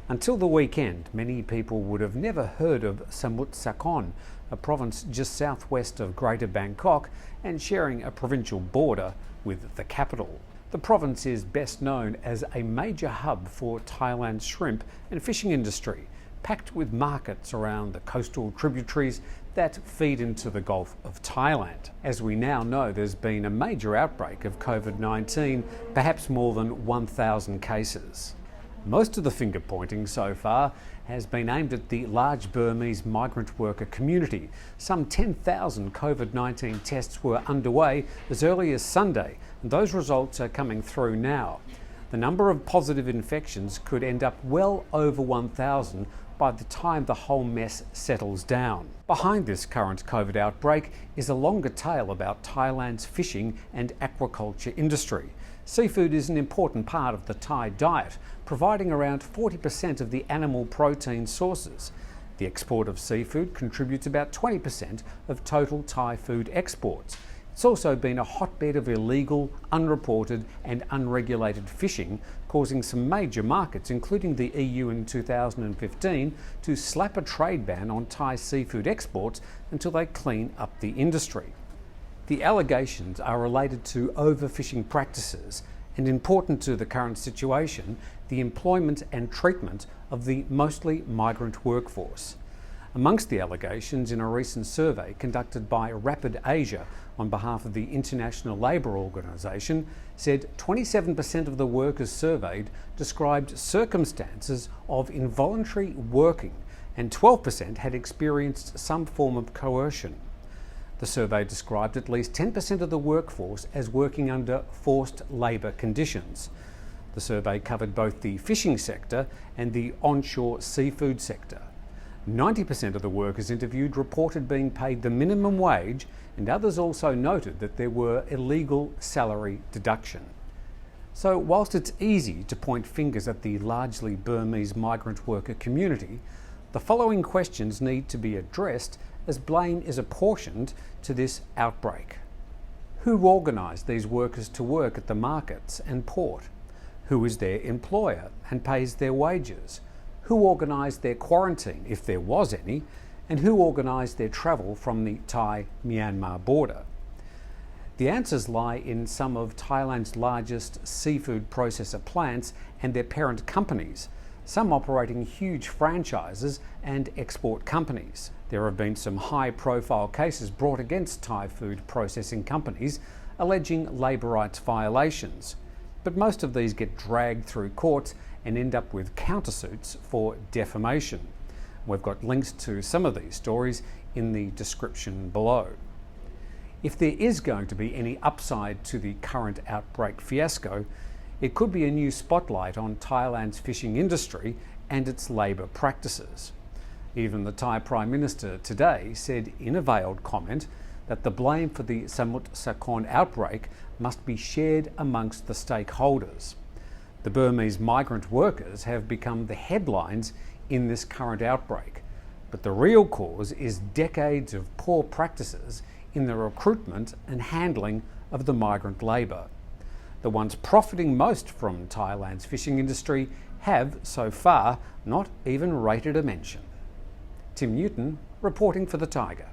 Until the weekend, many people would have never heard of Samut Sakhon, a province just southwest of Greater Bangkok and sharing a provincial border with the capital. The province is best known as a major hub for Thailand's shrimp and fishing industry, packed with markets around the coastal tributaries that feed into the Gulf of Thailand. As we now know, there's been a major outbreak of COVID-19, perhaps more than 1,000 cases. Most of the finger pointing so far has been aimed at the large Burmese migrant worker community. Some 10,000 COVID-19 tests were underway as early as Sunday, and those results are coming through now. The number of positive infections could end up well over 1,000 by the time the whole mess settles down. Behind this current COVID outbreak is a longer tale about Thailand's fishing and aquaculture industry. Seafood is an important part of the Thai diet, providing around 40% of the animal protein sources. The export of seafood contributes about 20% of total Thai food exports. It's also been a hotbed of illegal, unreported and unregulated fishing, causing some major markets, including the EU in 2015, to slap a trade ban on Thai seafood exports until they clean up the industry. The allegations are related to overfishing practices and, important to the current situation, the employment and treatment of the mostly migrant workforce. Amongst the allegations in a recent survey conducted by Rapid Asia on behalf of the International Labour Organization said 27% of the workers surveyed described circumstances of involuntary working and 12% had experienced some form of coercion. The survey described at least 10% of the workforce as working under forced labour conditions. The survey covered both the fishing sector and the onshore seafood sector. 90% of the workers interviewed reported being paid the minimum wage, and others also noted that there were illegal salary deduction. So whilst it's easy to point fingers at the largely Burmese migrant worker community, the following questions need to be addressed as blame is apportioned to this outbreak. Who organised these workers to work at the markets and port? Who is their employer and pays their wages? Who organised their quarantine, if there was any? And who organised their travel from the Thai-Myanmar border? The answers lie in some of Thailand's largest seafood processor plants and their parent companies, some operating huge franchises and export companies. There have been some high-profile cases brought against Thai food processing companies alleging labour rights violations, but most of these get dragged through courts and end up with countersuits for defamation. We've got links to some of these stories in the description below. If there is going to be any upside to the current outbreak fiasco, it could be a new spotlight on Thailand's fishing industry and its labour practices. Even the Thai Prime Minister today said in a veiled comment that the blame for the Samut Sakhon outbreak must be shared amongst the stakeholders. The Burmese migrant workers have become the headlines in this current outbreak, but the real cause is decades of poor practices in the recruitment and handling of the migrant labour. The ones profiting most from Thailand's fishing industry have, so far, not even rated a mention. Tim Newton, reporting for the Thaiger.